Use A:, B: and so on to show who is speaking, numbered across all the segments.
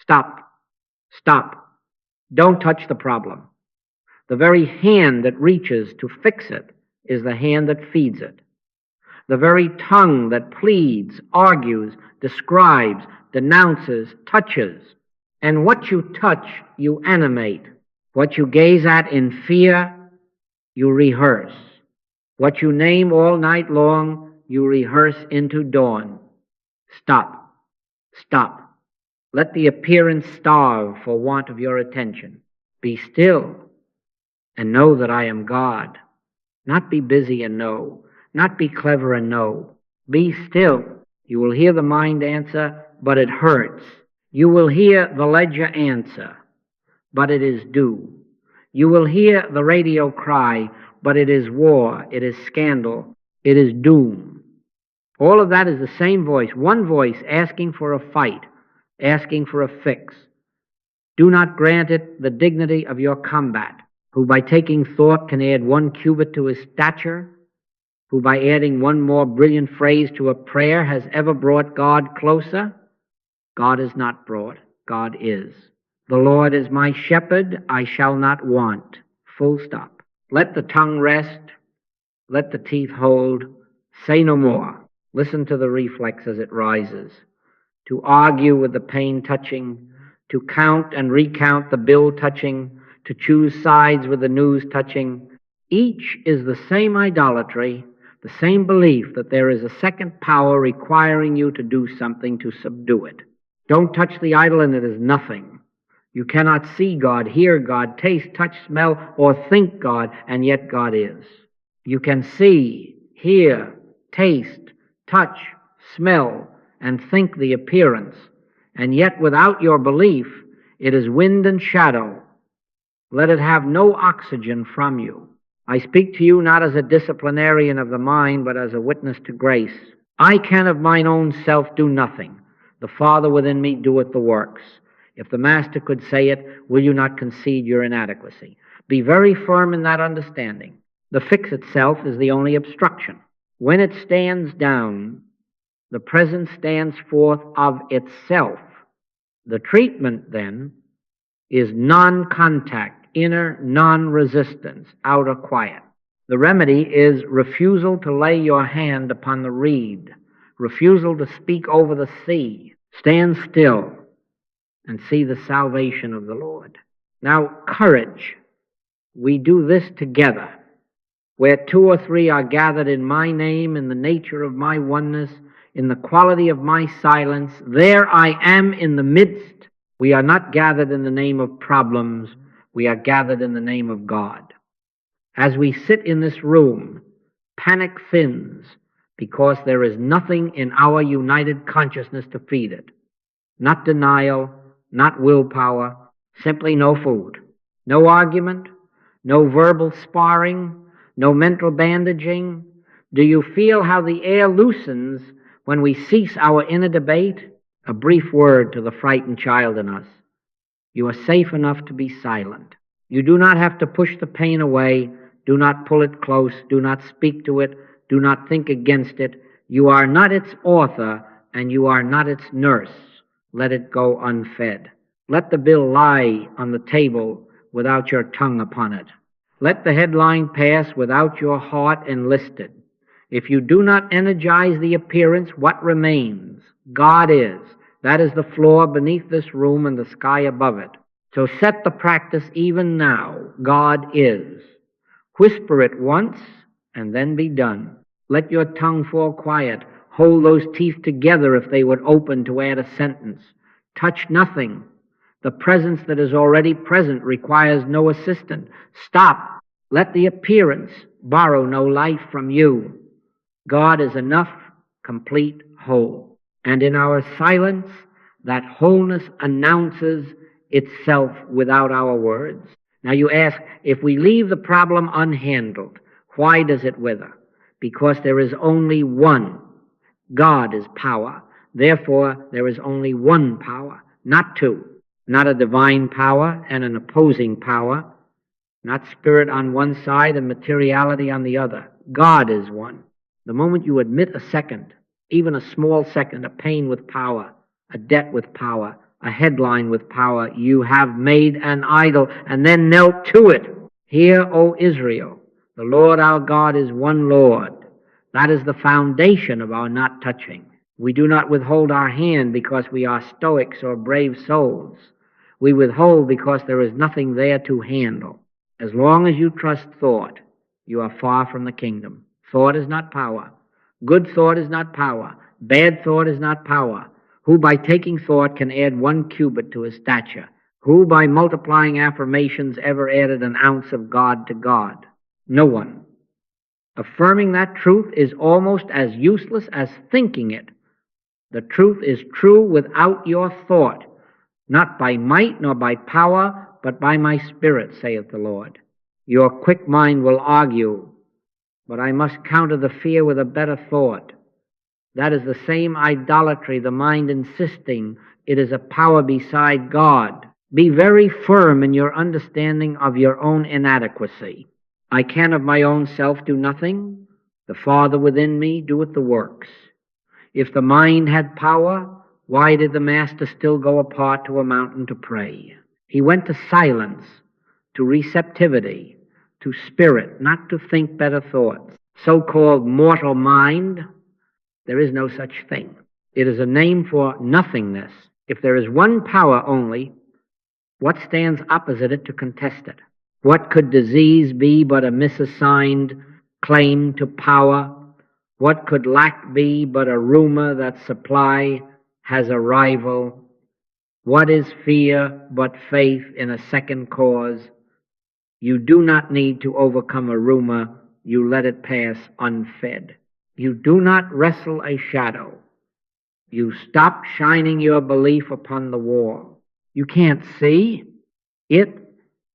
A: Stop. Stop. Don't touch the problem. The very hand that reaches to fix it is the hand that feeds it. The very tongue that pleads, argues, describes, denounces, touches. And what you touch, you animate. What you gaze at in fear, you rehearse. What you name all night long, you rehearse into dawn. Stop. Stop. Let the appearance starve for want of your attention. Be still and know that I am God. Not be busy and know. Not be clever and know. Be still. You will hear the mind answer, but it hurts. You will hear the ledger answer, but it is due. You will hear the radio cry, but it is war, it is scandal, it is doom. All of that is the same voice, one voice asking for a fight, asking for a fix. Do not grant it the dignity of your combat, who by taking thought can add 1 cubit to his stature, who by adding one more brilliant phrase to a prayer has ever brought God closer. God is not brought, God is. The Lord is my shepherd, I shall not want. Full stop. Let the tongue rest, let the teeth hold, say no more. Listen to the reflex as it rises. To argue with the pain touching, to count and recount the bill touching, to choose sides with the news touching. Each is the same idolatry, the same belief that there is a second power requiring you to do something to subdue it. Don't touch the idol and it is nothing. You cannot see God, hear God, taste, touch, smell, or think God, and yet God is. You can see, hear, taste, touch, smell, and think the appearance, and yet without your belief, it is wind and shadow. Let it have no oxygen from you. I speak to you not as a disciplinarian of the mind, but as a witness to grace. I can of mine own self do nothing. The Father within me doeth the works. If the Master could say it, will you not concede your inadequacy? Be very firm in that understanding. The fix itself is the only obstruction. When it stands down, the present stands forth of itself. The treatment, then, is non-contact, inner non-resistance, outer quiet. The remedy is refusal to lay your hand upon the reed, refusal to speak over the sea. Stand still and see the salvation of the Lord. Now, courage. We do this together. Where 2 or 3 are gathered in my name, in the nature of my oneness, in the quality of my silence, there I am in the midst. We are not gathered in the name of problems. We are gathered in the name of God. As we sit in this room, panic thins because there is nothing in our united consciousness to feed it. Not denial, not willpower, simply no food. No argument, no verbal sparring, no mental bandaging. Do you feel how the air loosens when we cease our inner debate? A brief word to the frightened child in us. You are safe enough to be silent. You do not have to push the pain away. Do not pull it close. Do not speak to it. Do not think against it. You are not its author, and you are not its nurse. Let it go unfed. Let the bill lie on the table without your tongue upon it. Let the headline pass without your heart enlisted. If you do not energize the appearance, what remains? God is. That is the floor beneath this room and the sky above it. So set the practice even now. God is. Whisper it once and then be done. Let your tongue fall quiet. Hold those teeth together if they would open to add a sentence. Touch nothing. The presence that is already present requires no assistant. Stop. Let the appearance borrow no life from you. God is enough, complete, whole. And in our silence, that wholeness announces itself without our words. Now you ask, if we leave the problem unhandled, why does it wither? Because there is only one. God is power. Therefore, there is only one power, not two. Not a divine power and an opposing power. Not spirit on one side and materiality on the other. God is one. The moment you admit a second, even a small second, a pain with power, a debt with power, a headline with power, "You have made an idol," and then knelt to it. "Hear, O Israel, the Lord our God is one Lord." That is the foundation of our not touching. We do not withhold our hand because we are stoics or brave souls. We withhold because there is nothing there to handle. As long as you trust thought, you are far from the kingdom. Thought is not power. Good thought is not power. Bad thought is not power. Who by taking thought can add 1 cubit to his stature? Who by multiplying affirmations ever added an ounce of God to God? No one. Affirming that truth is almost as useless as thinking it. The truth is true without your thought, not by might nor by power, but by my Spirit, saith the Lord. Your quick mind will argue, but I must counter the fear with a better thought. That is the same idolatry, the mind insisting it is a power beside God. Be very firm in your understanding of your own inadequacy. I can of my own self do nothing. The Father within me doeth the works. If the mind had power, why did the Master still go apart to a mountain to pray? He went to silence, to receptivity, to spirit, not to think better thoughts. So-called mortal mind, there is no such thing. It is a name for nothingness. If there is one power only, what stands opposite it to contest it? What could disease be but a misassigned claim to power? What could lack be but a rumor that supply has a rival? What is fear but faith in a second cause? You do not need to overcome a rumor, you let it pass unfed. You do not wrestle a shadow. You stop shining your belief upon the wall. You can't see it,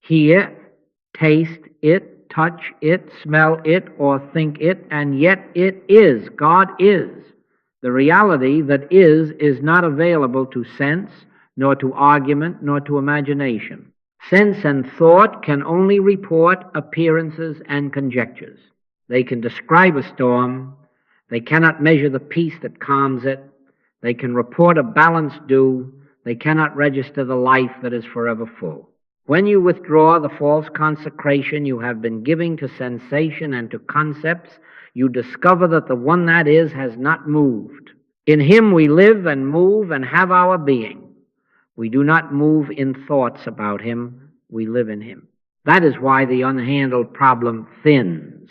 A: hear, taste it, touch it, smell it, or think it, and yet it is. God is. The reality that is not available to sense, nor to argument, nor to imagination. Sense and thought can only report appearances and conjectures. They can describe a storm. They cannot measure the peace that calms it. They can report a balanced dew. They cannot register the life that is forever full. When you withdraw the false consecration you have been giving to sensation and to concepts, you discover that the one that is has not moved. In him we live and move and have our being. We do not move in thoughts about him, we live in him. That is why the unhandled problem thins,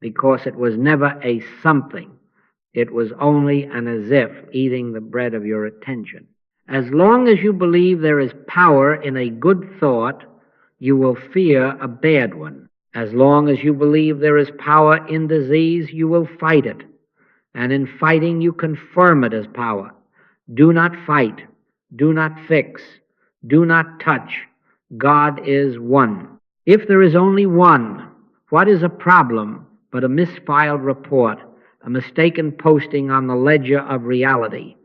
A: because it was never a something. It was only an as if eating the bread of your attention. As long as you believe there is power in a good thought, you will fear a bad one. As long as you believe there is power in disease, you will fight it. And in fighting, you confirm it as power. Do not fight. Do not fix. Do not touch. God is one. If there is only one, what is a problem but a misfiled report, a mistaken posting on the ledger of reality?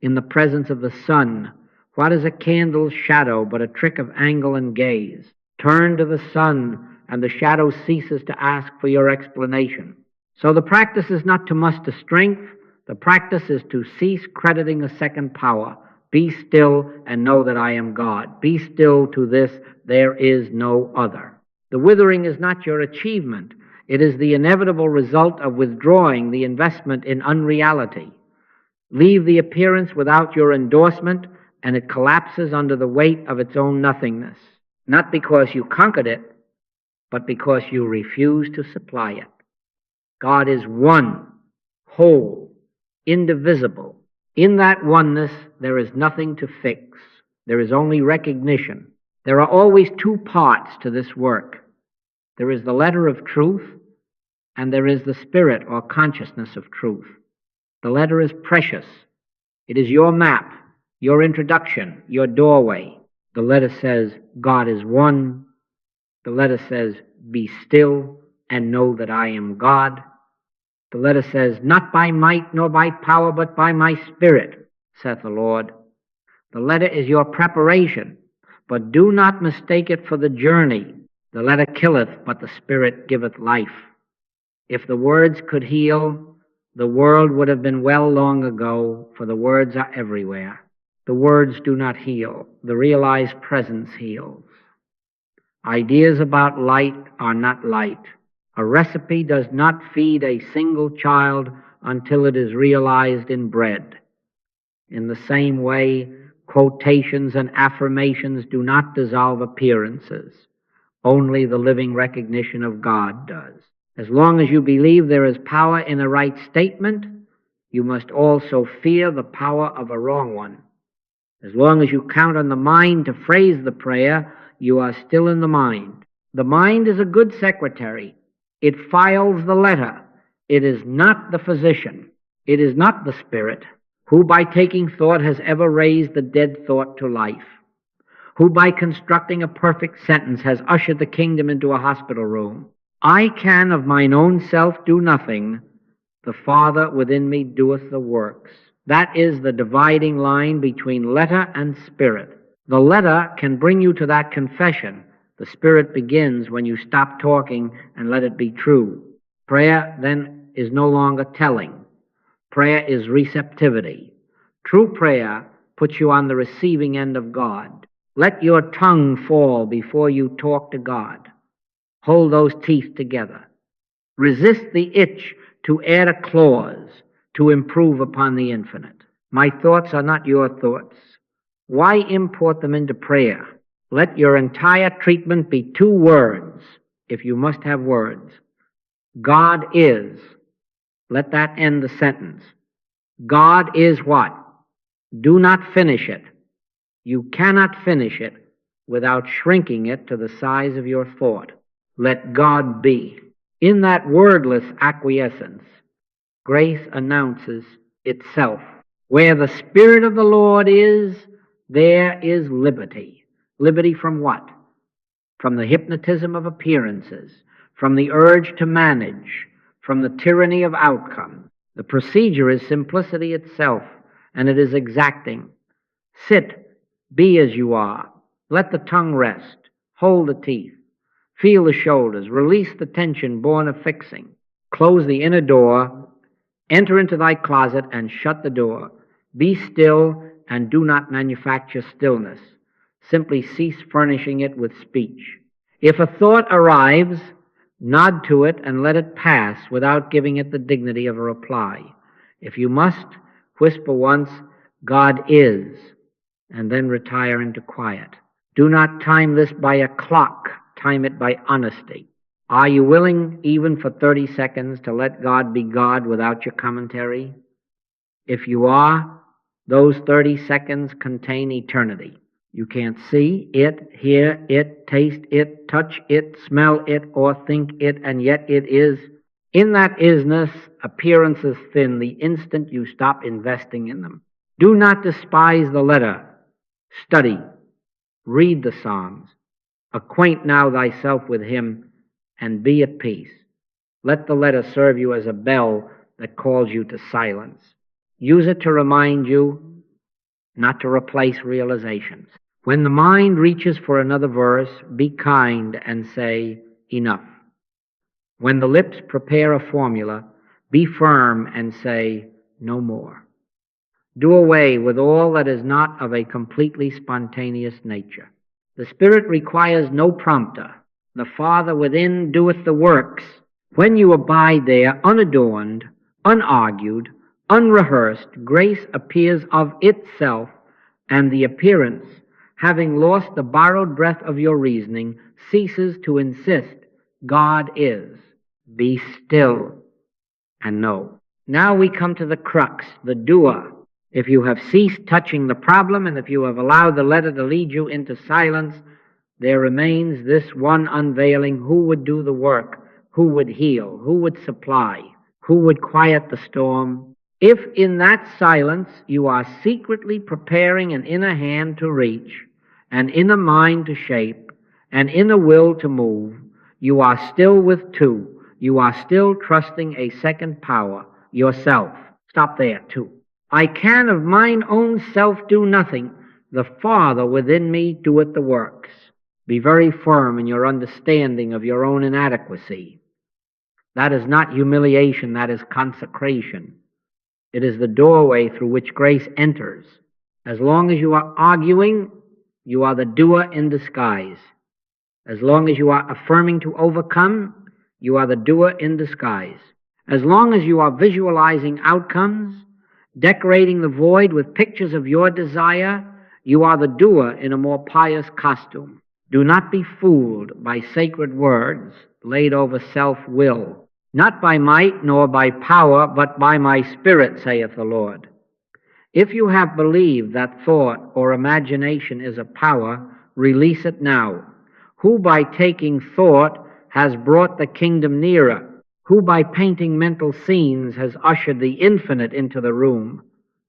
A: In the presence of the sun, what is a candle's shadow but a trick of angle and gaze? Turn to the sun, and the shadow ceases to ask for your explanation. So the practice is not to muster strength. The practice is to cease crediting a second power. Be still and know that I am God. Be still to this, there is no other. The withering is not your achievement. It is the inevitable result of withdrawing the investment in unreality. Leave the appearance without your endorsement, and it collapses under the weight of its own nothingness. Not because you conquered it, but because you refuse to supply it. God is one, whole, indivisible. In that oneness, there is nothing to fix. There is only recognition. There are always two parts to this work. There is the letter of truth, and there is the spirit or consciousness of truth. The letter is precious. It is your map, your introduction, your doorway. The letter says, God is one. The letter says, be still and know that I am God. The letter says, not by might nor by power, but by my Spirit, saith the Lord. The letter is your preparation, but do not mistake it for the journey. The letter killeth, but the Spirit giveth life. If the words could heal, the world would have been well long ago, for the words are everywhere. The words do not heal. The realized presence heals. Ideas about light are not light. A recipe does not feed a single child until it is realized in bread. In the same way, quotations and affirmations do not dissolve appearances. Only the living recognition of God does. As long as you believe there is power in a right statement, you must also fear the power of a wrong one. As long as you count on the mind to phrase the prayer, you are still in the mind. The mind is a good secretary. It files the letter. It is not the physician. It is not the spirit, who by taking thought has ever raised the dead thought to life, who by constructing a perfect sentence has ushered the kingdom into a hospital room. I can of mine own self do nothing. The Father within me doeth the works. That is the dividing line between letter and spirit. The letter can bring you to that confession. The spirit begins when you stop talking and let it be true. Prayer then is no longer telling. Prayer is receptivity. True prayer puts you on the receiving end of God. Let your tongue fall before you talk to God. Hold those teeth together. Resist the itch to add a clause to improve upon the infinite. My thoughts are not your thoughts. Why import them into prayer? Let your entire treatment be 2 words, if you must have words. God is. Let that end the sentence. God is what? Do not finish it. You cannot finish it without shrinking it to the size of your thought. Let God be. In that wordless acquiescence, grace announces itself. Where the Spirit of the Lord is, there is liberty. Liberty from what? From the hypnotism of appearances, from the urge to manage, from the tyranny of outcome. The procedure is simplicity itself, and it is exacting. Sit, be as you are. Let the tongue rest. Hold the teeth. Feel the shoulders. Release the tension born of fixing. Close the inner door. Enter into thy closet and shut the door. Be still and do not manufacture stillness. Simply cease furnishing it with speech. If a thought arrives, nod to it and let it pass without giving it the dignity of a reply. If you must, whisper once, God is, and then retire into quiet. Do not time this by a clock. Time it by honesty. Are you willing, even for 30 seconds, to let God be God without your commentary? If you are, those 30 seconds contain eternity. You can't see it, hear it, taste it, touch it, smell it, or think it, and yet it is. In that isness, appearances thin the instant you stop investing in them. Do not despise the letter. Study. Read the Psalms. Acquaint now thyself with him, and be at peace. Let the letter serve you as a bell that calls you to silence. Use it to remind you, not to replace realizations. When the mind reaches for another verse, be kind and say, enough. When the lips prepare a formula, be firm and say, no more. Do away with all that is not of a completely spontaneous nature. The Spirit requires no prompter. The Father within doeth the works. When you abide there unadorned, unargued, unrehearsed, grace appears of itself, and the appearance, having lost the borrowed breath of your reasoning, ceases to insist, God is. Be still and know. Now we come to the crux, the doer. If you have ceased touching the problem, and if you have allowed the letter to lead you into silence, there remains this one unveiling: who would do the work, who would heal, who would supply, who would quiet the storm. If in that silence you are secretly preparing an inner hand to reach, an inner mind to shape, an inner will to move, you are still with 2. You are still trusting a second power, yourself. Stop there, too. I can of mine own self do nothing. The Father within me doeth the works. Be very firm in your understanding of your own inadequacy. That is not humiliation, that is consecration. It is the doorway through which grace enters. As long as you are arguing, you are the doer in disguise. As long as you are affirming to overcome, you are the doer in disguise. As long as you are visualizing outcomes, decorating the void with pictures of your desire, you are the doer in a more pious costume. Do not be fooled by sacred words laid over self-will. Not by might nor by power, but by my Spirit, saith the Lord. If you have believed that thought or imagination is a power, release it now. Who by taking thought has brought the kingdom nearer? Who by painting mental scenes has ushered the infinite into the room?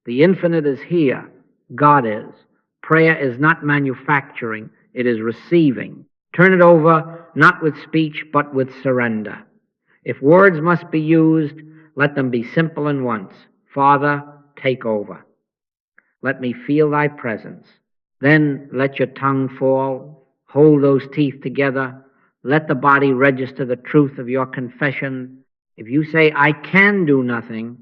A: The infinite is here. God is. Prayer is not manufacturing, it is receiving. Turn it over, not with speech, but with surrender. If words must be used, let them be simple and once. Father, take over. Let me feel thy presence. Then let your tongue fall. Hold those teeth together. Let the body register the truth of your confession. If you say, I can do nothing,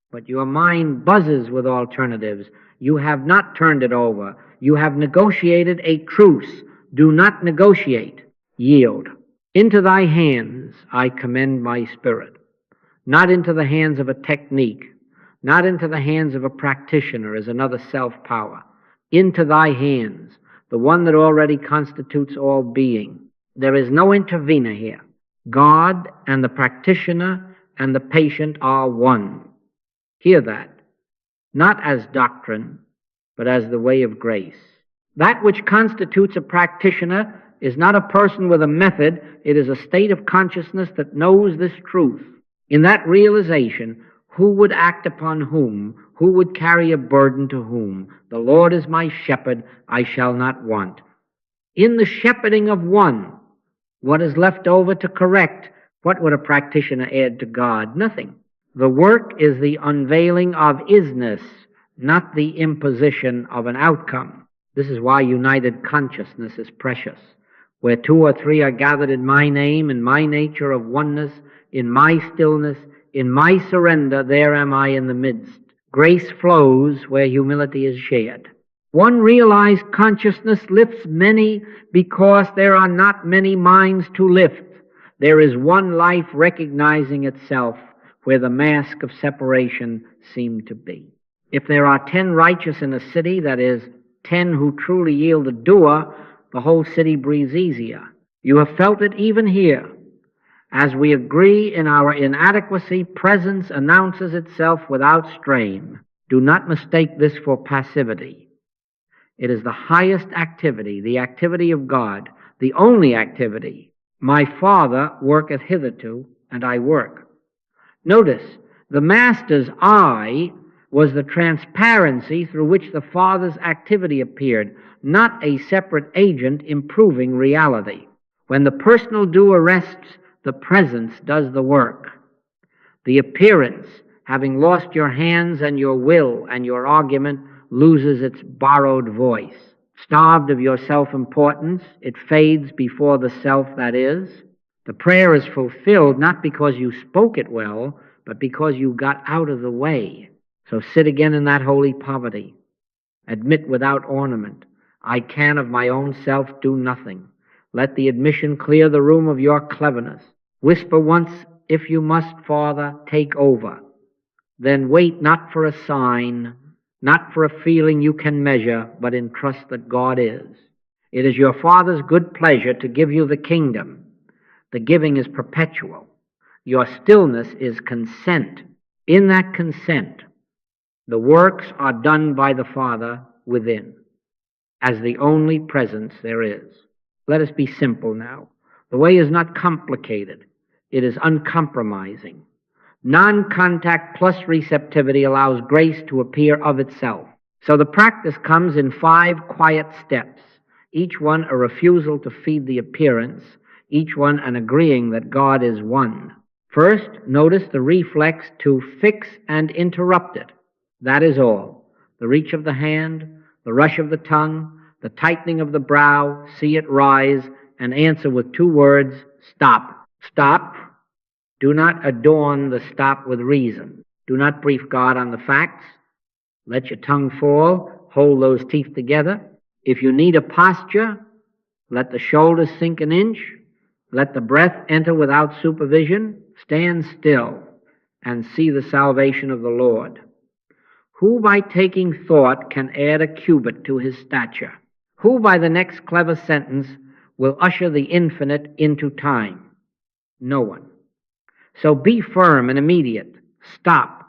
A: but your mind buzzes with alternatives, you have not turned it over. You have negotiated a truce. Do not negotiate. Yield. Into thy hands I commend my spirit, not into the hands of a technique, not into the hands of a practitioner as another self-power. Into thy hands, the one that already constitutes all being. There is no intervener here. God and the practitioner and the patient are one. Hear that. Not as doctrine, but as the way of grace. That which constitutes a practitioner is not a person with a method, it is a state of consciousness that knows this truth. In that realization, who would act upon whom? Who would carry a burden to whom? The Lord is my shepherd, I shall not want. In the shepherding of one, what is left over to correct? What would a practitioner add to God? Nothing. The work is the unveiling of isness, not the imposition of an outcome. This is why united consciousness is precious. Where two or three are gathered in my name, in my nature of oneness, in my stillness, in my surrender, there am I in the midst. Grace flows where humility is shared. One realized consciousness lifts many because there are not many minds to lift. There is one life recognizing itself where the mask of separation seemed to be. If there are 10 righteous in a city, that is, 10 who truly yield a doer, the whole city breathes easier. You have felt it even here. As we agree in our inadequacy, presence announces itself without strain. Do not mistake this for passivity. It is the highest activity, the activity of God, the only activity. My Father worketh hitherto, and I work. Notice, the Master's I was the transparency through which the Father's activity appeared, not a separate agent improving reality. When the personal doer rests, the presence does the work. The appearance, having lost your hands and your will and your argument, loses its borrowed voice. Starved of your self-importance, it fades before the self that is. The prayer is fulfilled not because you spoke it well, but because you got out of the way. So sit again in that holy poverty. Admit without ornament, I can of my own self do nothing. Let the admission clear the room of your cleverness. Whisper once, if you must, Father, take over. Then wait not for a sign, not for a feeling you can measure, but in trust that God is. It is your Father's good pleasure to give you the kingdom. The giving is perpetual. Your stillness is consent. In that consent, the works are done by the Father within, as the only presence there is. Let us be simple now. The way is not complicated. It is uncompromising. Non-contact plus receptivity allows grace to appear of itself. So the practice comes in 5 quiet steps, each one a refusal to feed the appearance, each one an agreeing that God is one. First, notice the reflex to fix and interrupt it. That is all. The reach of the hand, the rush of the tongue, the tightening of the brow, see it rise, and answer with 2 words, stop. Stop. Do not adorn the stop with reason. Do not brief God on the facts. Let your tongue fall. hold those teeth together. If you need a posture, let the shoulders sink an inch. Let the breath enter without supervision. Stand still and see the salvation of the Lord. Who by taking thought can add a cubit to his stature? Who by the next clever sentence will usher the infinite into time? No one. So be firm and immediate. Stop.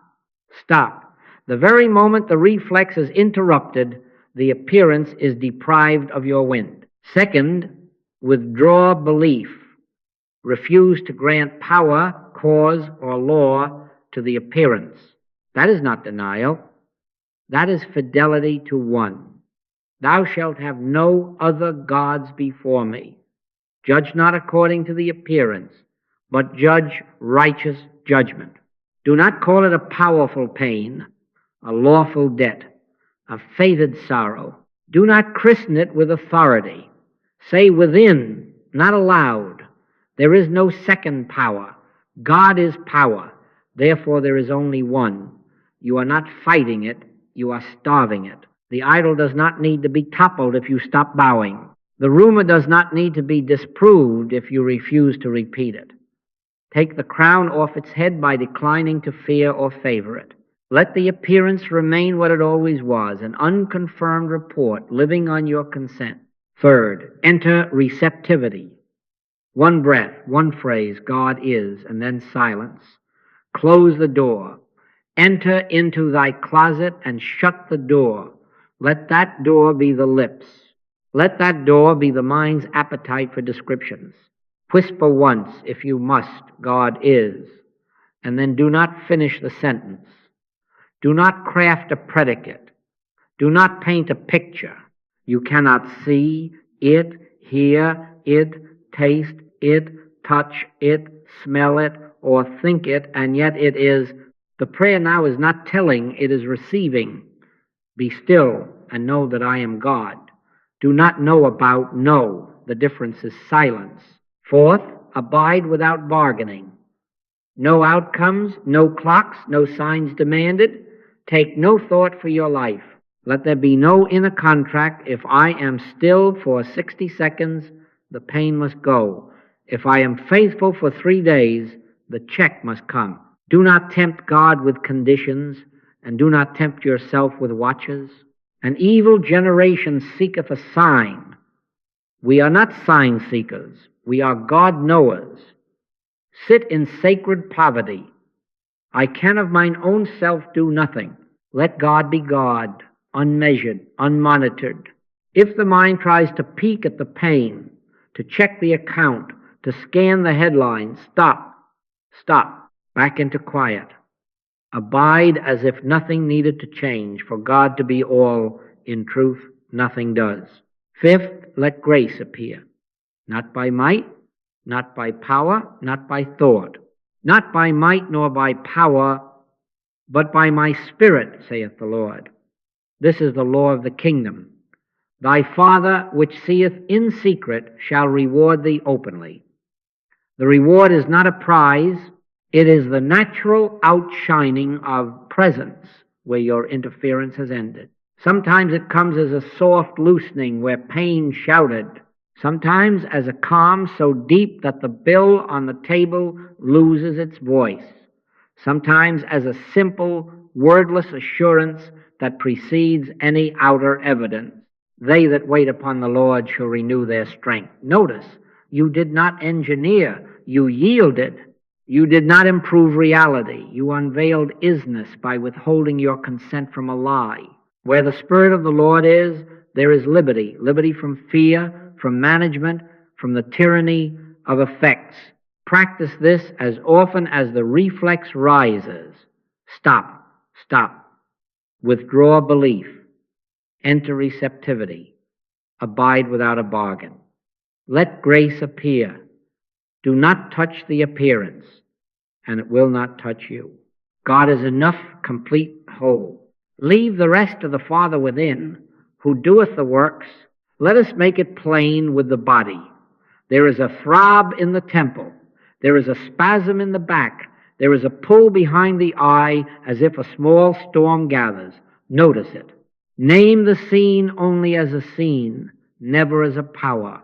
A: Stop. The very moment the reflex is interrupted, the appearance is deprived of your wind. Second, withdraw belief. Refuse to grant power, cause, or law to the appearance. That is not denial. That is fidelity to one. Thou shalt have no other gods before me. Judge not according to the appearance, but judge righteous judgment. Do not call it a powerful pain, a lawful debt, a fated sorrow. Do not christen it with authority. Say within, not aloud, there is no second power. God is power. Therefore there is only one. You are not fighting it, you are starving it. The idol does not need to be toppled if you stop bowing. The rumor does not need to be disproved if you refuse to repeat it. Take the crown off its head by declining to fear or favor it. Let the appearance remain what it always was, an unconfirmed report living on your consent. Third, enter receptivity. One breath, one phrase, God is, and then silence. Close the door. Enter into thy closet and shut the door. Let that door be the lips. Let that door be the mind's appetite for descriptions. Whisper once, if you must, God is, and then do not finish the sentence. Do not craft a predicate. Do not paint a picture. You cannot see it, hear it, taste it, touch it, smell it, or think it, and yet it is. The prayer now is not telling, it is receiving. Be still and know that I am God. Do not know about know. The difference is silence. Fourth, abide without bargaining. No outcomes, no clocks, no signs demanded. Take no thought for your life. Let there be no inner contract. If I am still for 60 seconds, the pain must go. If I am faithful for 3 days, the check must come. Do not tempt God with conditions, and do not tempt yourself with watches. An evil generation seeketh a sign. We are not sign seekers. We are God knowers. Sit in sacred poverty. I can of mine own self do nothing. Let God be God, unmeasured, unmonitored. If the mind tries to peek at the pain, to check the account, to scan the headlines, stop, back into quiet. Abide as if nothing needed to change. For God to be all, in truth, nothing does. Fifth, let grace appear. Not by might, not by power, not by thought. Not by might nor by power, but by my Spirit, saith the Lord. This is the law of the kingdom. Thy Father, which seeth in secret, shall reward thee openly. The reward is not a prize. It is the natural outshining of presence where your interference has ended. Sometimes it comes as a soft loosening where pain shouted. Sometimes as a calm so deep that the bill on the table loses its voice. Sometimes as a simple, wordless assurance that precedes any outer evidence. They that wait upon the Lord shall renew their strength. Notice, you did not engineer, you yielded. You did not improve reality. You unveiled isness by withholding your consent from a lie. Where the Spirit of the Lord is, there is liberty. Liberty from fear, from management, from the tyranny of effects. Practice this as often as the reflex rises. Stop. Withdraw belief. Enter receptivity. Abide without a bargain. Let grace appear. Do not touch the appearance, and it will not touch you. God is enough, complete, whole. Leave the rest to the Father within, who doeth the works. Let us make it plain with the body. There is a throb in the temple. There is a spasm in the back. There is a pull behind the eye as if a small storm gathers. Notice it. Name the scene only as a scene, never as a power.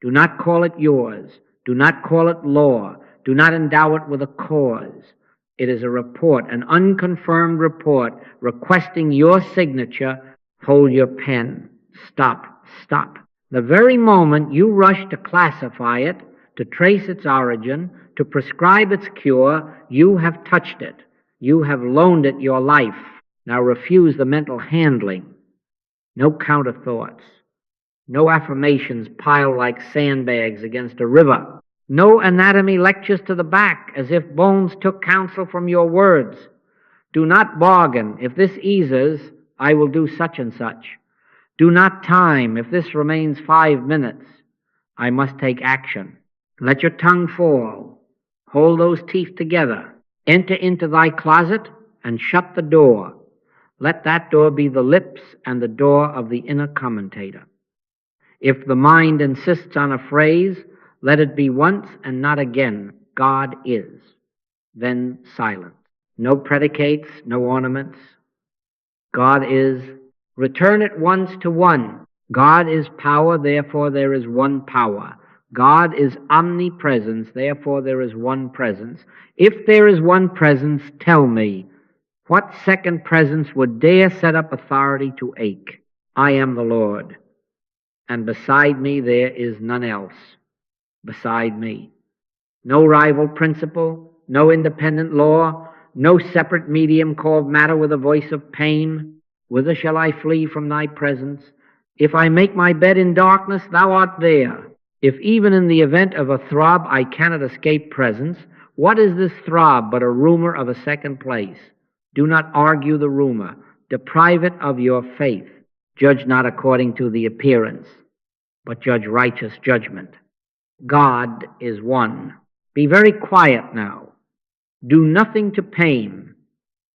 A: Do not call it yours. Do not call it law. Do not endow it with a cause. It is a report, an unconfirmed report requesting your signature. Hold your pen. Stop. Stop. The very moment you rush to classify it, to trace its origin, to prescribe its cure, you have touched it. You have loaned it your life. Now refuse the mental handling. No counter thoughts. No affirmations piled like sandbags against a river. No anatomy lectures to the back as if bones took counsel from your words. Do not bargain. If this eases, I will do such and such. Do not time. If this remains 5 minutes, I must take action. Let your tongue fall. Hold those teeth together. Enter into thy closet and shut the door. Let that door be the lips and the door of the inner commentator. If the mind insists on a phrase, let it be once and not again. God is. Then silence. No predicates, no ornaments. God is. Return it once to one. God is power, therefore there is one power. God is omnipresence, therefore there is one presence. If there is one presence, tell me, what second presence would dare set up authority to ache? I am the Lord, and beside me there is none else. Beside me. No rival principle, no independent law, no separate medium called matter with a voice of pain. Whither shall I flee from thy presence? If I make my bed in darkness, thou art there. If even in the event of a throb I cannot escape presence, what is this throb but a rumor of a second place? Do not argue the rumor. Deprive it of your faith. Judge not according to the appearance, but judge righteous judgment. God is one. Be very quiet now. Do nothing to pain,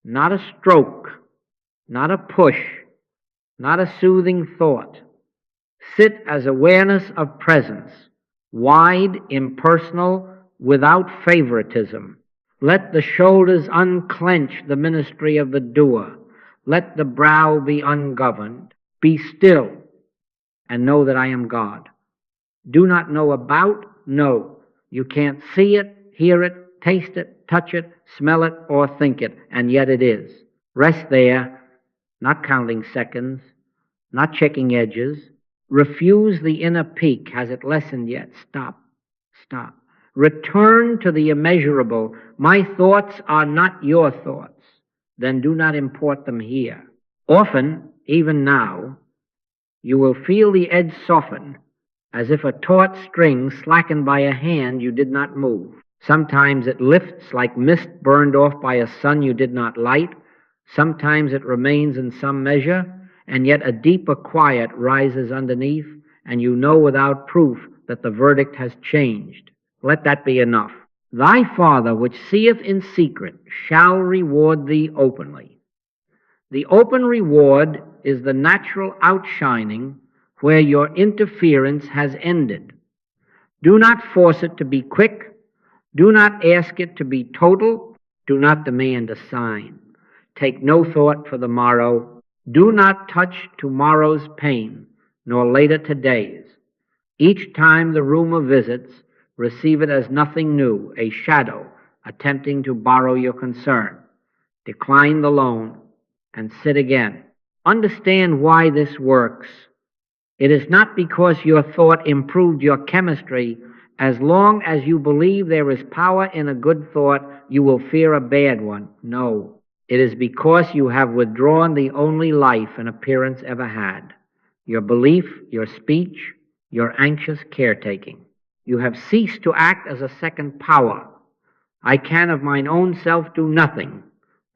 A: not a stroke, not a push, not a soothing thought. Sit as awareness of presence, wide, impersonal, without favoritism. Let the shoulders unclench the ministry of the doer. Let the brow be ungoverned. Be still and know that I am God. Do not know about? No. You can't see it, hear it, taste it, touch it, smell it, or think it, and yet it is. Rest there, not counting seconds, not checking edges. Refuse the inner peak. Has it lessened yet? Stop. Stop. Return to the immeasurable. My thoughts are not your thoughts. Then do not import them here. Often, even now, you will feel the edge soften, as if a taut string slackened by a hand you did not move. Sometimes it lifts like mist burned off by a sun you did not light. Sometimes it remains in some measure, and yet a deeper quiet rises underneath, and you know without proof that the verdict has changed. Let that be enough. Thy Father, which seeth in secret, shall reward thee openly. The open reward is the natural outshining where your interference has ended. Do not force it to be quick. Do not ask it to be total. Do not demand a sign. Take no thought for the morrow. Do not touch tomorrow's pain, nor later today's. Each time the rumor visits, receive it as nothing new, a shadow attempting to borrow your concern. Decline the loan and sit again. Understand why this works. It is not because your thought improved your chemistry. As long as you believe there is power in a good thought, you will fear a bad one. No. It is because you have withdrawn the only life an appearance ever had. Your belief, your speech, your anxious caretaking. You have ceased to act as a second power. I can of mine own self do nothing.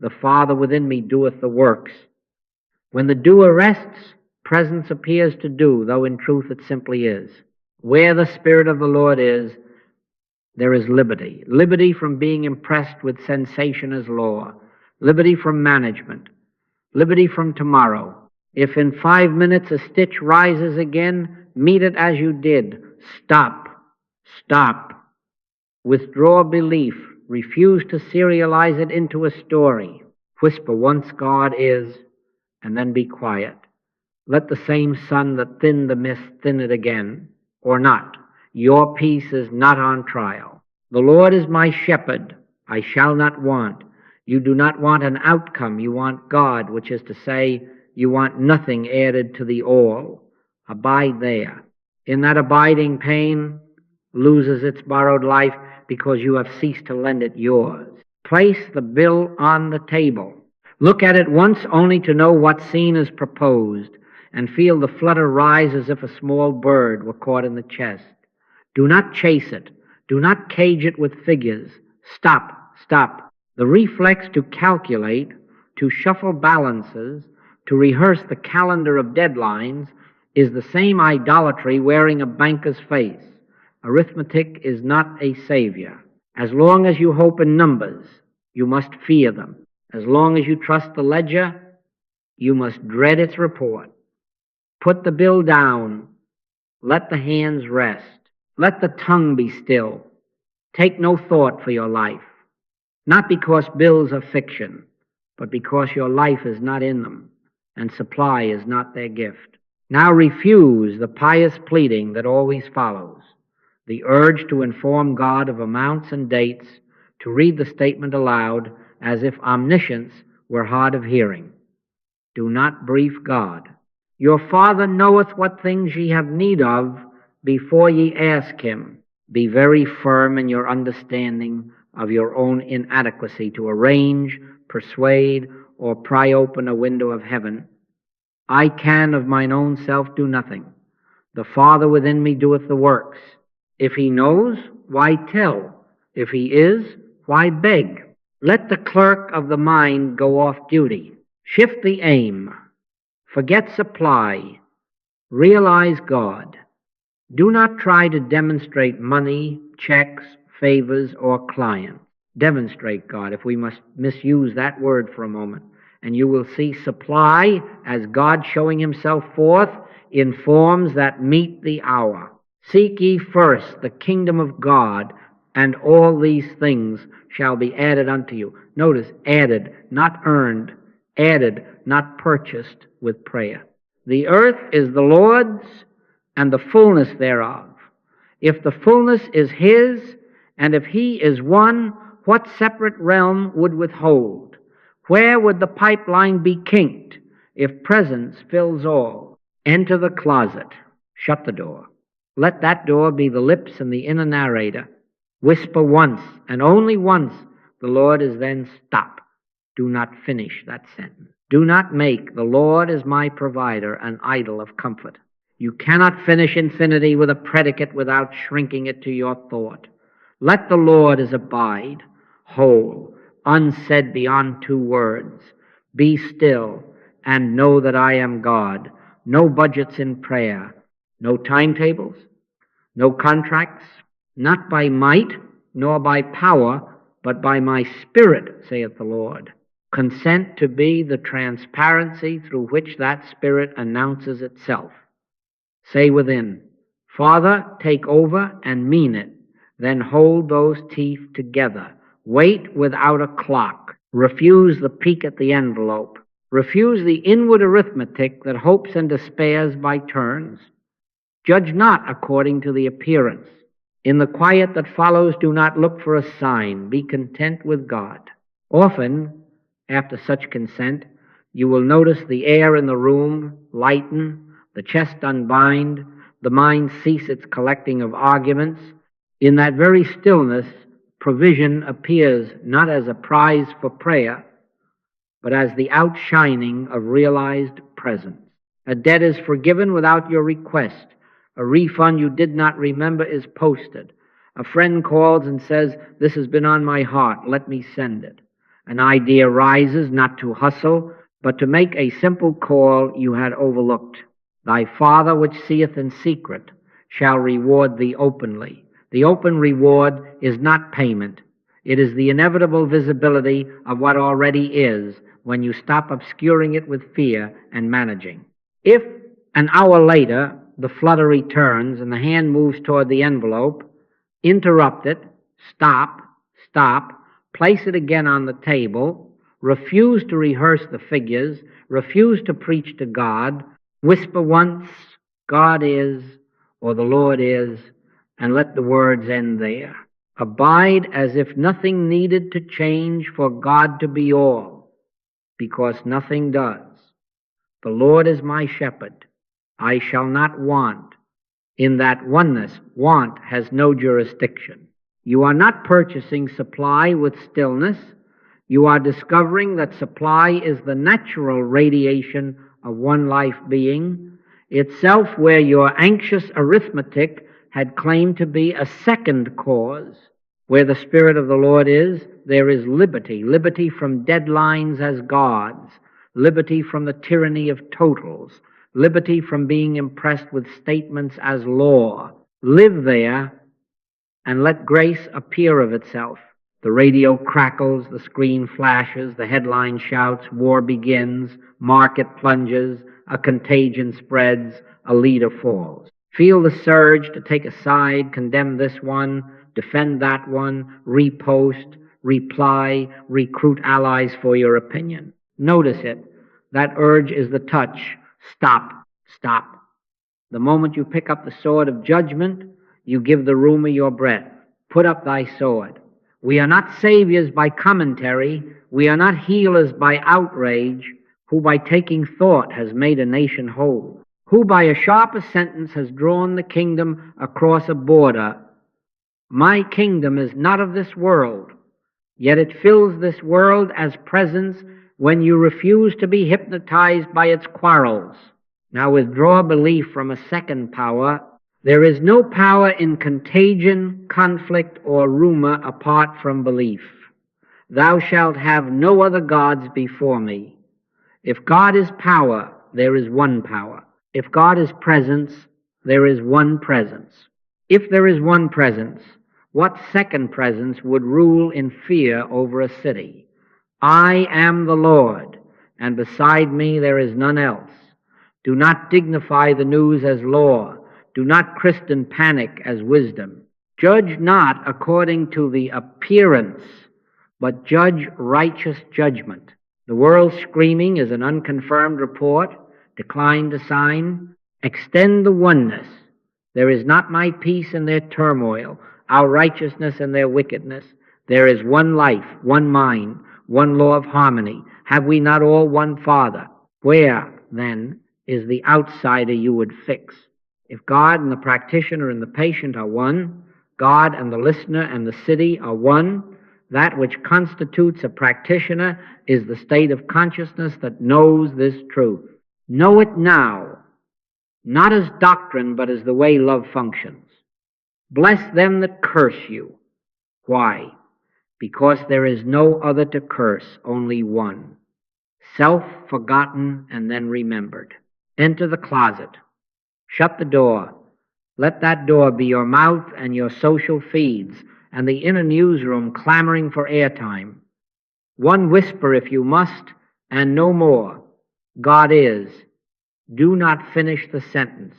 A: The Father within me doeth the works. When the doer rests, presence appears to do, though in truth it simply is. Where the Spirit of the Lord is, there is liberty. Liberty from being impressed with sensation as law. Liberty from management. Liberty from tomorrow. If in 5 minutes a stitch rises again, meet it as you did. Stop. Stop. Withdraw belief. Refuse to serialize it into a story. Whisper, once God is, and then be quiet. Let the same sun that thinned the mist thin it again, or not. Your peace is not on trial. The Lord is my shepherd, I shall not want. You do not want an outcome, you want God, which is to say, you want nothing added to the all. Abide there. In that abiding, pain loses its borrowed life because you have ceased to lend it yours. Place the bill on the table. Look at it once only to know what scene is proposed, and feel the flutter rise as if a small bird were caught in the chest. Do not chase it. Do not cage it with figures. Stop, stop. The reflex to calculate, to shuffle balances, to rehearse the calendar of deadlines is the same idolatry wearing a banker's face. Arithmetic is not a savior. As long as you hope in numbers, you must fear them. As long as you trust the ledger, you must dread its report. Put the bill down. Let the hands rest. Let the tongue be still. Take no thought for your life, not because bills are fiction, but because your life is not in them, and supply is not their gift. Now refuse the pious pleading that always follows, the urge to inform God of amounts and dates, to read the statement aloud as if omniscience were hard of hearing. Do not brief God. Your Father knoweth what things ye have need of before ye ask him. Be very firm in your understanding of your own inadequacy to arrange, persuade, or pry open a window of heaven. I can of mine own self do nothing. The Father within me doeth the works. If he knows, why tell? If he is, why beg? Let the clerk of the mind go off duty. Shift the aim. Forget supply. Realize God. Do not try to demonstrate money, checks, favors, or clients. Demonstrate God, if we must misuse that word for a moment. And you will see supply as God showing himself forth in forms that meet the hour. Seek ye first the kingdom of God, and all these things shall be added unto you. Notice, added, not earned. Added, not purchased with prayer. The earth is the Lord's, and the fullness thereof. If the fullness is his, and if he is one, what separate realm would withhold? Where would the pipeline be kinked if presence fills all? Enter the closet. Shut the door. Let that door be the lips and the inner narrator. Whisper once, and only once, the Lord is then stop. Do not finish that sentence. Do not make the Lord is my provider an idol of comfort. You cannot finish infinity with a predicate without shrinking it to your thought. Let the Lord is abide, whole, unsaid beyond two words. Be still and know that I am God. No budgets in prayer, no timetables, no contracts, not by might nor by power, but by my Spirit, saith the Lord. Consent to be the transparency through which that Spirit announces itself. Say within, Father, take over and mean it. Then hold those teeth together. Wait without a clock. Refuse the peek at the envelope. Refuse the inward arithmetic that hopes and despairs by turns. Judge not according to the appearance. In the quiet that follows, do not look for a sign. Be content with God. Often, after such consent, you will notice the air in the room lighten, the chest unbind, the mind cease its collecting of arguments. In that very stillness, provision appears not as a prize for prayer, but as the outshining of realized presence. A debt is forgiven without your request. A refund you did not remember is posted. A friend calls and says, this has been on my heart, let me send it. An idea rises not to hustle, but to make a simple call you had overlooked. Thy Father which seeth in secret shall reward thee openly. The open reward is not payment. It is the inevitable visibility of what already is when you stop obscuring it with fear and managing. If an hour later the flutter returns and the hand moves toward the envelope, interrupt it, stop, place it again on the table, Refuse to rehearse the figures. Refuse to preach to God. Whisper once, God is, or the Lord is, and let the words end there. Abide as if nothing needed to change for God to be all, because nothing does. The Lord is my shepherd. I shall not want. In that oneness, want has no jurisdiction. You are not purchasing supply with stillness. You are discovering that supply is the natural radiation of one life being, itself where your anxious arithmetic had claimed to be a second cause. Where the Spirit of the Lord is, there is liberty, liberty from deadlines as gods, liberty from the tyranny of totals, liberty from being impressed with statements as law. Live there and let grace appear of itself. The radio crackles, the screen flashes, the headline shouts, war begins, market plunges, a contagion spreads, a leader falls. Feel the surge to take a side, condemn this one, defend that one, repost, reply, recruit allies for your opinion. Notice it. That urge is the touch. Stop, stop. The moment you pick up the sword of judgment, you give the rumor your breath. Put up thy sword. We are not saviors by commentary. We are not healers by outrage. Who by taking thought has made a nation whole? Who by a sharper sentence has drawn the kingdom across a border? My kingdom is not of this world, yet it fills this world as presence when you refuse to be hypnotized by its quarrels. Now withdraw belief from a second power. There is no power in contagion, conflict, or rumor apart from belief. Thou shalt have no other gods before me. If God is power, there is one power. If God is presence, there is one presence. If there is one presence, what second presence would rule in fear over a city? I am the Lord, and beside me there is none else. Do not dignify the news as law. Do not Christian panic as wisdom. Judge not according to the appearance, but judge righteous judgment. The world screaming is an unconfirmed report. Decline to sign. Extend the oneness. There is not my peace in their turmoil, our righteousness in their wickedness. There is one life, one mind, one law of harmony. Have we not all one Father? Where, then, is the outsider you would fix? If God and the practitioner and the patient are one, God and the listener and the city are one, that which constitutes a practitioner is the state of consciousness that knows this truth. Know it now, not as doctrine, but as the way love functions. Bless them that curse you. Why? Because there is no other to curse, only one. Self-forgotten and then remembered. Enter the closet. Shut the door. Let that door be your mouth and your social feeds and the inner newsroom clamoring for airtime. One whisper if you must, and no more. God is. Do not finish the sentence.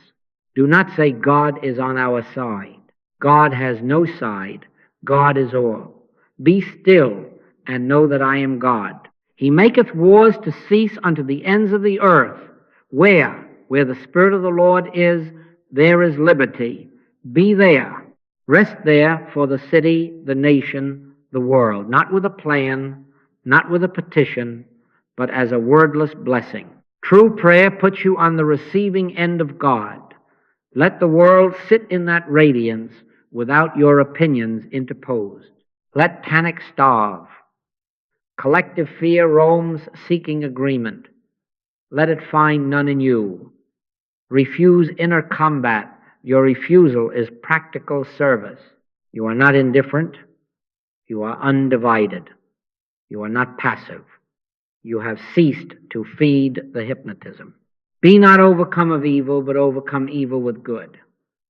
A: Do not say God is on our side. God has no side. God is all. Be still and know that I am God. He maketh wars to cease unto the ends of the earth. Where the Spirit of the Lord is, there is liberty. Be there. Rest there for the city, the nation, the world. Not with a plan, not with a petition, but as a wordless blessing. True prayer puts you on the receiving end of God. Let the world sit in that radiance without your opinions interposed. Let panic starve. Collective fear roams seeking agreement. Let it find none in you. Refuse inner combat. Your refusal is practical service. You are not indifferent. You are undivided. You are not passive. You have ceased to feed the hypnotism. Be not overcome of evil, but overcome evil with good.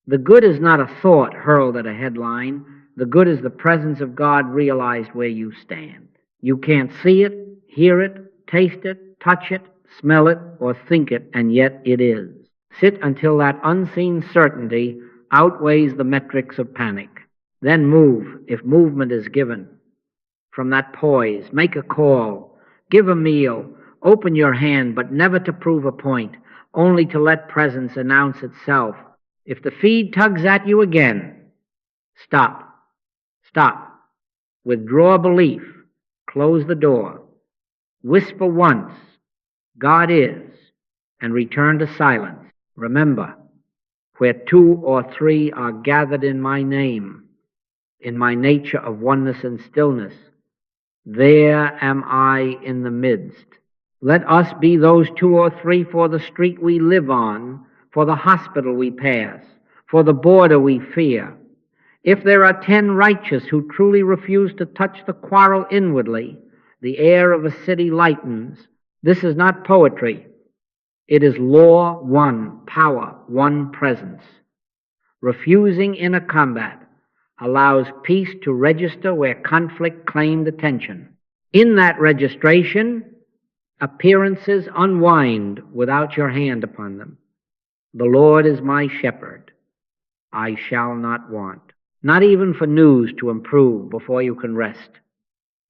A: The good is not a thought hurled at a headline. The good is the presence of God realized where you stand. You can't see it, hear it, taste it, touch it, smell it, or think it, and yet it is. Sit until that unseen certainty outweighs the metrics of panic. Then move, if movement is given. From that poise, make a call. Give a meal, open your hand, but never to prove a point, only to let presence announce itself. If the feed tugs at you again, stop. Stop. Withdraw belief. Close the door. Whisper once, God is, and return to silence. Remember, where two or three are gathered in my name, in my nature of oneness and stillness, there am I in the midst. Let us be those two or three for the street we live on, for the hospital we pass, for the border we fear. If there are 10 righteous who truly refuse to touch the quarrel inwardly, the air of a city lightens. This is not poetry. It is law one, power one, presence. Refusing in a combat allows peace to register where conflict claimed attention. In that registration, appearances unwind without your hand upon them. The Lord is my shepherd. I shall not want. Not even for news to improve before you can rest.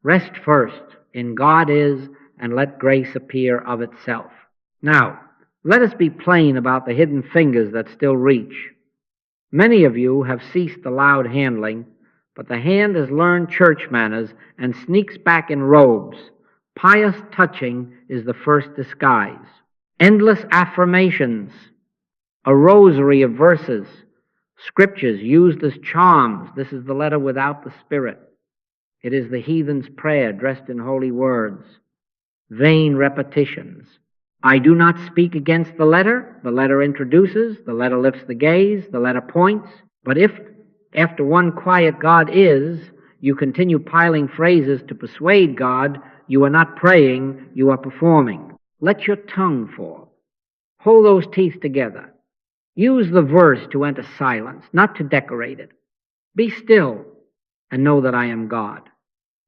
A: Rest first in God is, and let grace appear of itself. Now, let us be plain about the hidden fingers that still reach. Many of you have ceased the loud handling, but the hand has learned church manners and sneaks back in robes. Pious touching is the first disguise. Endless affirmations, a rosary of verses, scriptures used as charms. This is the letter without the spirit. It is the heathen's prayer dressed in holy words. Vain repetitions. I do not speak against the letter. The letter introduces, the letter lifts the gaze, the letter points. But if, after one quiet God is, you continue piling phrases to persuade God, you are not praying, you are performing. Let your tongue fall. Hold those teeth together. Use the verse to enter silence, not to decorate it. Be still and know that I am God.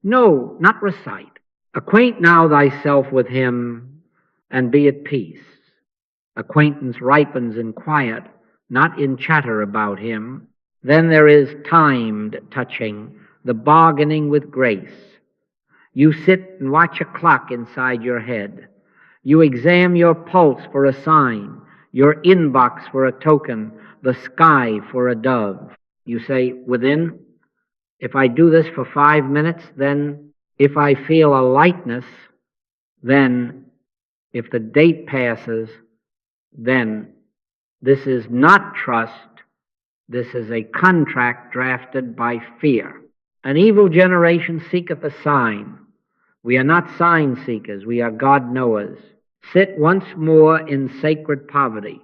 A: Know, not recite. Acquaint now thyself with him and be at peace. Acquaintance ripens in quiet, not in chatter about him. Then there is timed touching, the bargaining with grace. You sit and watch a clock inside your head. You examine your pulse for a sign, your inbox for a token, the sky for a dove. You say, within, if I do this for 5 minutes, then if I feel a lightness, then if the date passes, then this is not trust. This is a contract drafted by fear. An evil generation seeketh a sign. We are not sign seekers. We are God knowers. Sit once more in sacred poverty.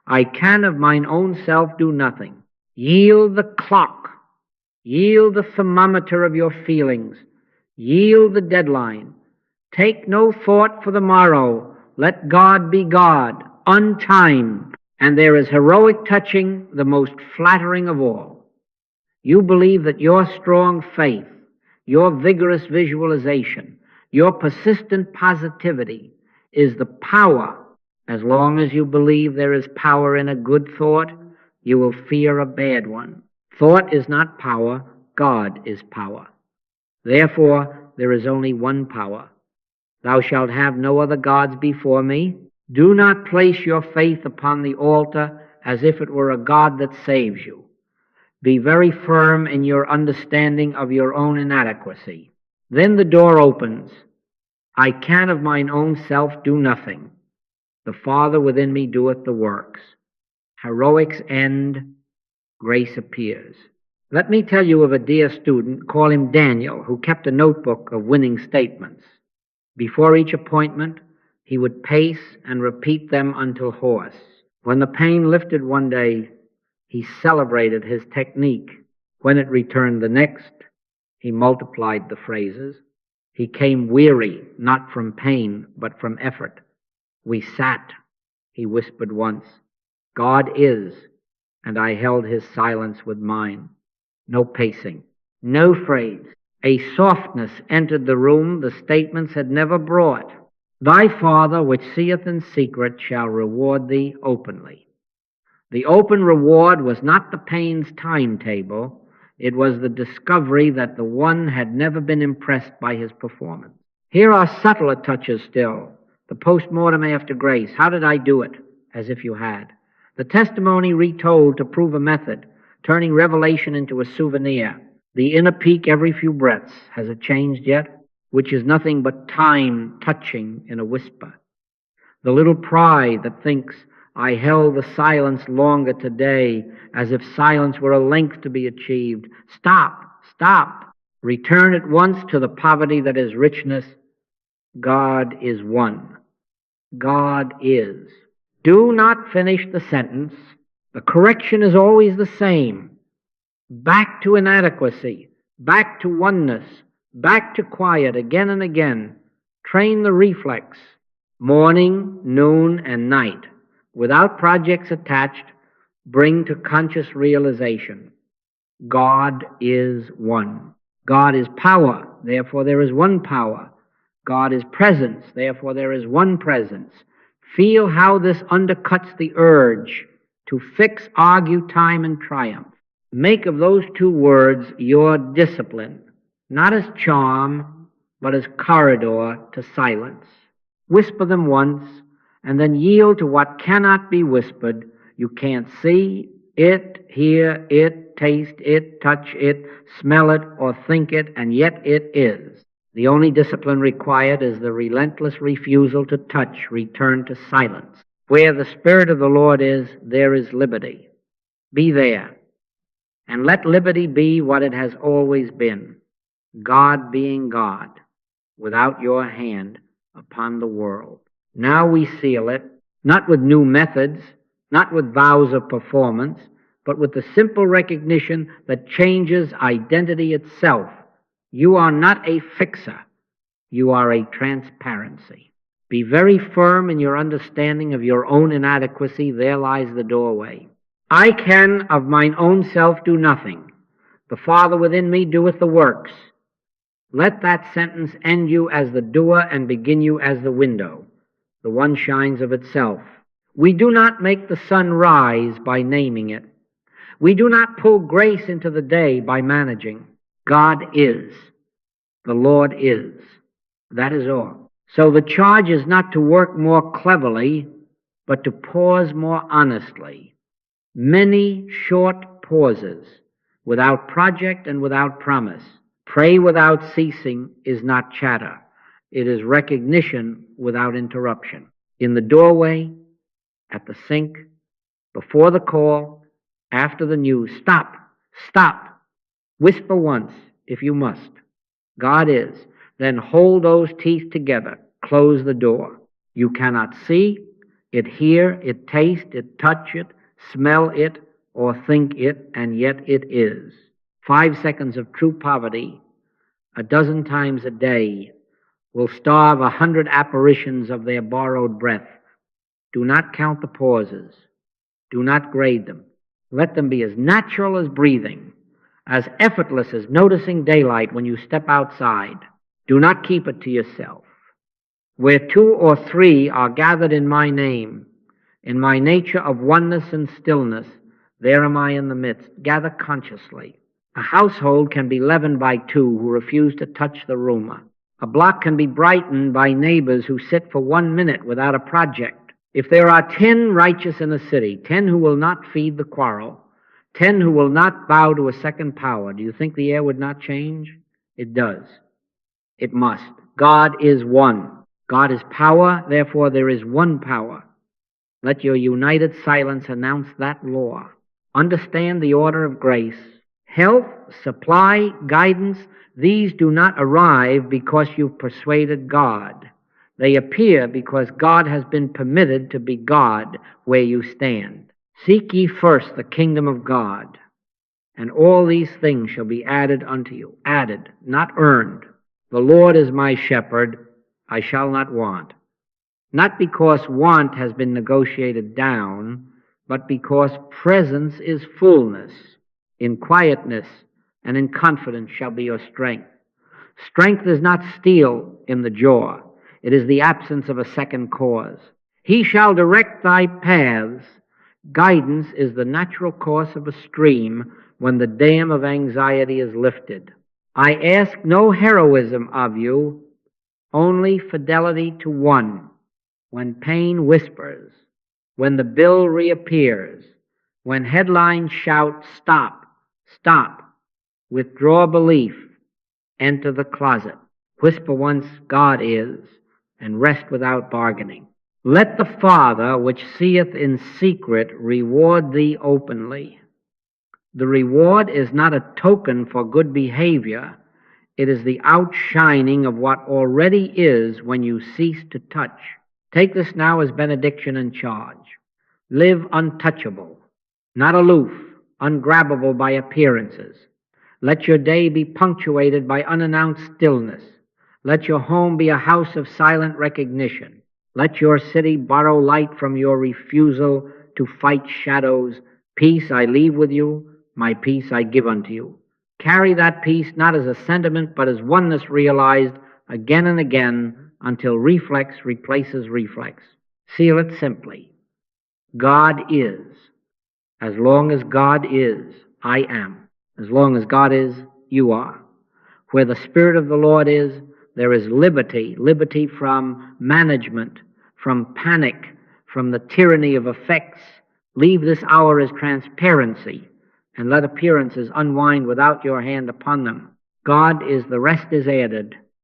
A: I can of mine own self do nothing. Yield the clock. Yield the thermometer of your feelings. Yield the deadline. Take no thought for the morrow. Let God be God, untimed. And there is heroic touching, the most flattering of all. You believe that your strong faith, your vigorous visualization, your persistent positivity is the power. As long as you believe there is power in a good thought, you will fear a bad one. Thought is not power, God is power. Therefore, there is only one power. Thou shalt have no other gods before me. Do not place your faith upon the altar as if it were a God that saves you. Be very firm in your understanding of your own inadequacy. Then the door opens. I can of mine own self do nothing. The Father within me doeth the works. Heroics end, grace appears. Let me tell you of a dear student, call him Daniel, who kept a notebook of winning statements. Before each appointment, he would pace and repeat them until hoarse. When the pain lifted one day, he celebrated his technique. When it returned the next, he multiplied the phrases. He came weary, not from pain, but from effort. We sat, he whispered once. God is, and I held his silence with mine. No pacing, no phrase. A softness entered the room the statements had never brought. Thy Father, which seeth in secret, shall reward thee openly. The open reward was not the pain's timetable. It was the discovery that the one had never been impressed by his performance. Here are subtler touches still. The post-mortem after grace. How did I do it? As if you had. The testimony retold to prove a method, turning revelation into a souvenir. The inner peak every few breaths. Has it changed yet? Which is nothing but time touching in a whisper. The little pride that thinks, I held the silence longer today, as if silence were a length to be achieved. Stop, stop. Return at once to the poverty that is richness. God is one. God is. Do not finish the sentence. The correction is always the same. Back to inadequacy, back to oneness, back to quiet again and again. Train the reflex, morning, noon, and night. Without projects attached, bring to conscious realization. God is one. God is power, therefore there is one power. God is presence, therefore there is one presence. Feel how this undercuts the urge to fix, argue, time, and triumph. Make of those two words your discipline, not as charm, but as corridor to silence. Whisper them once, and then yield to what cannot be whispered. You can't see it, hear it, taste it, touch it, smell it, or think it, and yet it is. The only discipline required is the relentless refusal to touch, return to silence. Where the Spirit of the Lord is, there is liberty. Be there. And let liberty be what it has always been, God being God, without your hand upon the world. Now we seal it, not with new methods, not with vows of performance, but with the simple recognition that changes identity itself. You are not a fixer, you are a transparency. Be very firm in your understanding of your own inadequacy. There lies the doorway. I can of mine own self do nothing. The Father within me doeth the works. Let that sentence end you as the doer and begin you as the window. The one shines of itself. We do not make the sun rise by naming it. We do not pull grace into the day by managing. God is. The Lord is. That is all. So the charge is not to work more cleverly, but to pause more honestly. Many short pauses, without project and without promise. Pray without ceasing is not chatter. It is recognition without interruption. In the doorway, at the sink, before the call, after the news, stop, stop. Whisper once, if you must. God is. Then hold those teeth together. Close the door. You cannot see it, hear it, taste it, touch it, smell it, or think it, and yet it is. 5 seconds of true poverty, a dozen times a day, will starve 100 apparitions of their borrowed breath. Do not count the pauses. Do not grade them. Let them be as natural as breathing, as effortless as noticing daylight when you step outside. Do not keep it to yourself. Where 2 or 3 are gathered in my name, in my nature of oneness and stillness, there am I in the midst. Gather consciously. A household can be leavened by 2 who refuse to touch the rumor. A block can be brightened by neighbors who sit for 1 minute without a project. If there are 10 righteous in a city, 10 who will not feed the quarrel, 10 who will not bow to a second power, do you think the air would not change? It does. It must. God is one. God is power, therefore there is one power. Let your united silence announce that law. Understand the order of grace. Health, supply, guidance, these do not arrive because you've persuaded God. They appear because God has been permitted to be God where you stand. Seek ye first the kingdom of God, and all these things shall be added unto you. Added, not earned. The Lord is my shepherd, I shall not want. Not because want has been negotiated down, but because presence is fullness. In quietness and in confidence shall be your strength. Strength is not steel in the jaw. It is the absence of a second cause. He shall direct thy paths. Guidance is the natural course of a stream when the dam of anxiety is lifted. I ask no heroism of you, Only fidelity to one, when pain whispers, when the bill reappears, when headlines shout, stop, stop, withdraw belief, enter the closet, whisper once God is, and rest without bargaining. Let the Father, which seeth in secret, reward thee openly. The reward is not a token for good behavior. It is the outshining of what already is when you cease to touch. Take this now as benediction and charge. Live untouchable, not aloof, ungrabbable by appearances. Let your day be punctuated by unannounced stillness. Let your home be a house of silent recognition. Let your city borrow light from your refusal to fight shadows. Peace I leave with you, my peace I give unto you. Carry that peace not as a sentiment, but as oneness realized again and again until reflex replaces reflex. Seal it simply. God is. As long as God is, I am. As long as God is, you are. Where the Spirit of the Lord is, there is liberty. Liberty from management, from panic, from the tyranny of effects. Leave this hour as transparency, and let appearances unwind without your hand upon them. God is, the rest is added.